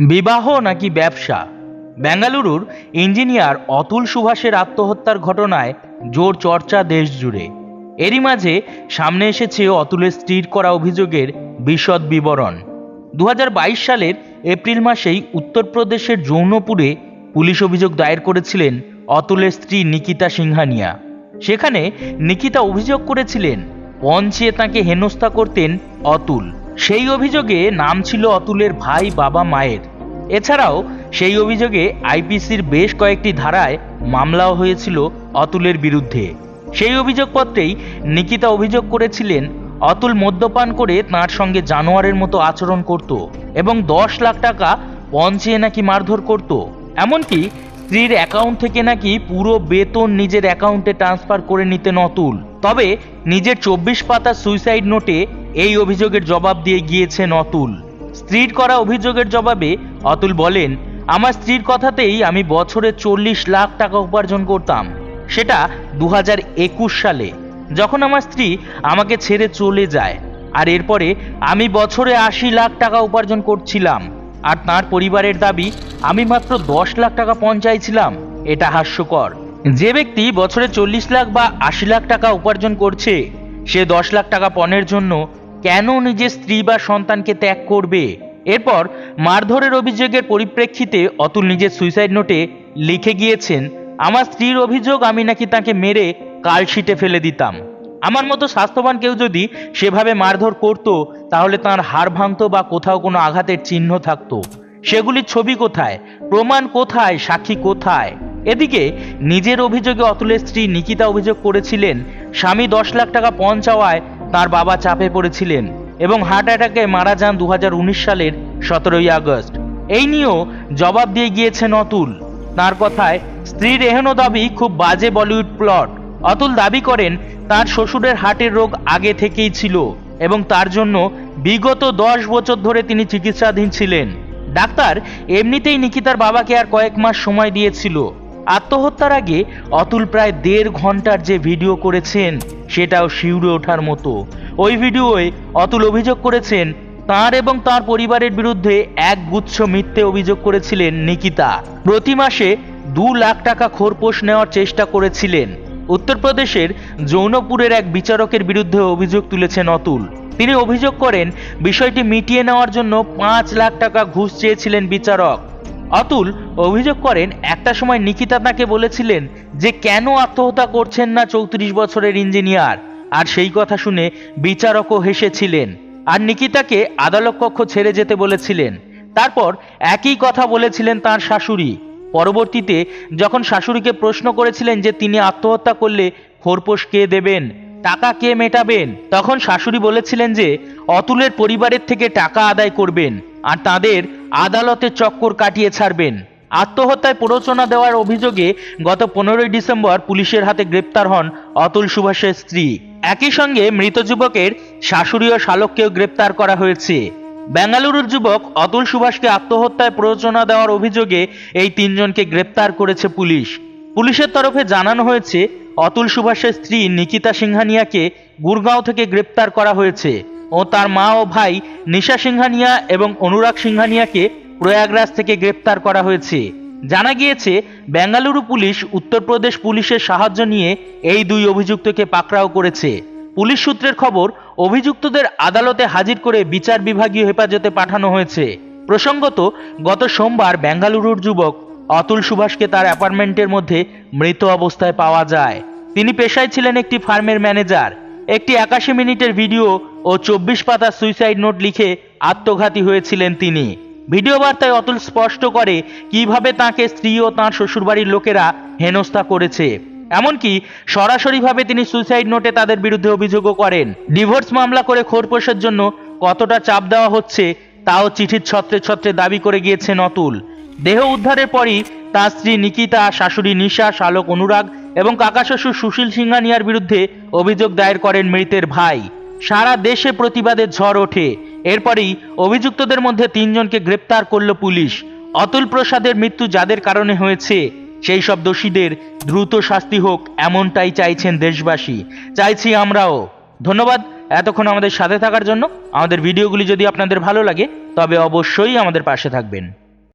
বিবাহ নাকি ব্যবসা? বেঙ্গালুরুর ইঞ্জিনিয়ার অতুল সুভাষের আত্মহত্যার ঘটনায় জোর চর্চা দেশ জুড়ে। এরই মাঝে সামনে এসেছে অতুলের স্ত্রীর করা অভিযোগের বিশদ বিবরণ। 2022 সালের এপ্রিল মাসেই উত্তরপ্রদেশের জৌনপুরে পুলিশ অভিযোগ দায়ের করেছিলেন অতুলের স্ত্রী নিকিতা সিংহানিয়া। সেখানে নিকিতা অভিযোগ করেছিলেন পঞ্চে তাকে হেনস্থা করতেন অতুল। সেই অভিযোগে নাম ছিল অতুলের ভাই বাবা মায়ের। এছাড়াও সেই অভিযোগে আইপিসির বেশ কয়েকটি ধারায় মামলাও হয়েছিল অতুলের বিরুদ্ধে। সেই অভিযোগপত্রেই নিকিতা অভিযোগ করেছিলেন অতুল মদ্যপান করে তাঁর সঙ্গে জানোয়ারের মতো আচরণ করত এবং 10 লাখ টাকা পঞ্চে নাকি মারধর করত। এমনকি স্ত্রীর অ্যাকাউন্ট থেকে নাকি পুরো বেতন নিজের অ্যাকাউন্টে ট্রান্সফার করে নিতেন অতুল। তবে নিজের 24 পাতা সুইসাইড নোটে এই অভিযোগের জবাব দিয়ে গিয়েছেন অতুল। স্ত্রীর করা অভিযোগের জবাবে অতুল বলেন, আমার স্ত্রীর কথাতেই আমি বছরে 40 লাখ টাকা উপার্জন করতাম। সেটা 2021 সালে, যখন আমার স্ত্রী আমাকে ছেড়ে চলে যায়। আর এরপরে আমি বছরে 80 লাখ টাকা উপার্জন করছিলাম। আর তার পরিবারের দাবি আমি মাত্র 10 লাখ টাকা পণ চাইছিলাম। এটা হাস্যকর। যে ব্যক্তি বছরে 40 লাখ বা 80 লাখ টাকা উপার্জন করছে, সে 10 লাখ টাকা পণের জন্য কেন নিজের স্ত্রী বা সন্তানকে ত্যাগ করবে? এরপর মারধরের অভিযোগের পরিপ্রেক্ষিতে অতুল নিজের সুইসাইড নোটে লিখে গিয়েছেন, আমার স্ত্রীর অভিযোগ আমি নাকি তাকে মেরে কালশিটে ফেলে দিতাম। আমার মতো স্বাস্থ্যবান কেউ যদি সেভাবে মারধর করত, তাহলে তার হাড় ভাঙত বা কোথাও কোনো আঘাতের চিহ্ন থাকতো। সেগুলির ছবি কোথায়, প্রমাণ কোথায়, সাক্ষী কোথায়? এদিকে নিজের অভিযোগে অতুলের স্ত্রী নিকিতা অভিযোগ করেছিলেন স্বামী 10 লাখ টাকা পণ চাওয়ায় তার বাবা চাপে পড়েছিলেন এবং হার্ট অ্যাটাকে মারা যান 2019 সালের 17 আগস্ট। এই নিয়েও জবাব দিয়ে গিয়েছেন অতুল। তার কথায় স্ত্রীর এহেন দাবি খুব বাজে বলিউড প্লট। অতুল দাবি করেন তার শ্বশুরের হার্টের রোগ আগে থেকেই ছিল এবং তার জন্য বিগত 10 বছর ধরে তিনি চিকিৎসাধীন ছিলেন। ডাক্তার এমনিতেই নিকিতার বাবাকে আর কয়েক মাস সময় দিয়েছিল। আত্মহত্যার আগে অতুল প্রায় 1.5 ঘন্টার যে ভিডিও করেছেন, সেটাও শিউরে ওঠার মতো। ওই ভিডিওয়ে অতুল অভিযোগ করেছেন তার এবং তার পরিবারের বিরুদ্ধে এক গুচ্ছ মিথ্যে অভিযোগ করেছিলেন নিকিতা। প্রতি মাসে 2 লাখ টাকা খোরপোশ নেওয়ার চেষ্টা করেছিলেন। উত্তরপ্রদেশের জৌনপুরের এক বিচারকের বিরুদ্ধে অভিযোগ তুলেছেন অতুল। তিনি অভিযোগ করেন বিষয়টি মিটিয়ে নেওয়ার জন্য 5 লাখ টাকা ঘুষ চেয়েছিলেন বিচারক। অতুল অভিযোগ করেন একটা সময় নিকিতা তাকে বলেছিলেন যে কেন আত্মহত্যা করছেন না 34 বছরের ইঞ্জিনিয়ার, আর সেই কথা শুনে বিচারকও হেসেছিলেন আর নিকিতাকে আদালত কক্ষ ছেড়ে যেতে বলেছিলেন। তারপর একই কথা বলেছিলেন তার শাশুড়ি। পরবর্তীতে যখন শাশুড়িকে প্রশ্ন করেছিলেন যে তিনি আত্মহত্যা করলে খোরপোশ কে দেবেন, টাকা কে মেটাবেন, তখন শাশুড়ি বলেছিলেন যে অতুলের পরিবারের থেকে টাকা আদায় করবেন আর তাদের আদালতে চক্কর কাটিয়ে ছাড়বেন। আত্মহত্যায় প্ররোচনা দেওয়ার অভিযোগে গত 15 ডিসেম্বর পুলিশের হাতে গ্রেপ্তার হন অতুল সুভাষের স্ত্রী। একই সঙ্গে মৃত যুবকের শাশুড়ি ও শালককেও গ্রেপ্তার করা হয়েছে। বেঙ্গালুরুর যুবক অতুল সুভাষকে আত্মহত্যায় প্ররোচনা দেওয়ার অভিযোগে এই 3 জনকে গ্রেপ্তার করেছে পুলিশ। পুলিশের তরফে জানানো হয়েছে অতুল সুভাষের স্ত্রী নিকিতা সিংহানিয়াকে গুরগাঁও থেকে গ্রেপ্তার করা হয়েছে ও তার মা ও ভাই নিশা সিংহানিয়া এবং অনুরাগ সিংহানিয়াকে প্রয়াগরাজ থেকে গ্রেপ্তার করা হয়েছে। জানা গিয়েছে বেঙ্গালুরু পুলিশ উত্তরপ্রদেশ পুলিশের সাহায্য নিয়ে এই 2 অভিযুক্তকে পাকড়াও করেছে। পুলিশ সূত্রের খবর, অভিযুক্তদের আদালতে হাজির করে বিচার বিভাগীয় হেফাজতে পাঠানো হয়েছে। প্রসঙ্গত, গত সোমবার বেঙ্গালুরুর যুবক অতুল সুভাষকে তার অ্যাপার্টমেন্টের মধ্যে মৃত অবস্থায় পাওয়া যায়। তিনি পেশায় ছিলেন একটি ফার্মের ম্যানেজার। একটি 81 মিনিটের ভিডিও ও 24 পাতা সুইসাইড নোট লিখে আত্মঘাতী হয়েছিলেন তিনি। ভিডিও বার্তায় অতুল স্পষ্ট করে কিভাবে তাকে স্ত্রী ও তাঁর শ্বশুরবাড়ির লোকেরা হেনস্থা করেছে। এমনকি সরাসরিভাবে তিনি সুইসাইড নোটে তাদের বিরুদ্ধে অভিযোগও করেন। ডিভোর্স মামলা করে খোরপোশের জন্য কতটা চাপ দেওয়া হচ্ছে তাও চিঠির ছত্রে ছত্রে দাবি করে গিয়েছেন অতুল। দেহ উদ্ধারের পরই তার স্ত্রী নিকিতা, শাশুড়ি নিশা, শালক অনুরাগ এবং কাকা শ্বশুর সুশীল সিংহানিয়ার বিরুদ্ধে অভিযোগ দায়ের করেন মৃতের ভাই। সারা দেশে প্রতিবাদের ঝড় ওঠে। এরপরই অভিযুক্তদের মধ্যে 3 জনকে গ্রেপ্তার করল পুলিশ। অতুল প্রসাদের মৃত্যু যাদের কারণে হয়েছে, সেই সব দোষীদের দ্রুত শাস্তি হোক, এমনটাই চাইছেন দেশবাসী, চাইছি আমরাও। ধন্যবাদ এতক্ষণ আমাদের সাথে থাকার জন্য। আমাদের ভিডিওগুলি যদি আপনাদের ভালো লাগে তবে অবশ্যই আমাদের পাশে থাকবেন।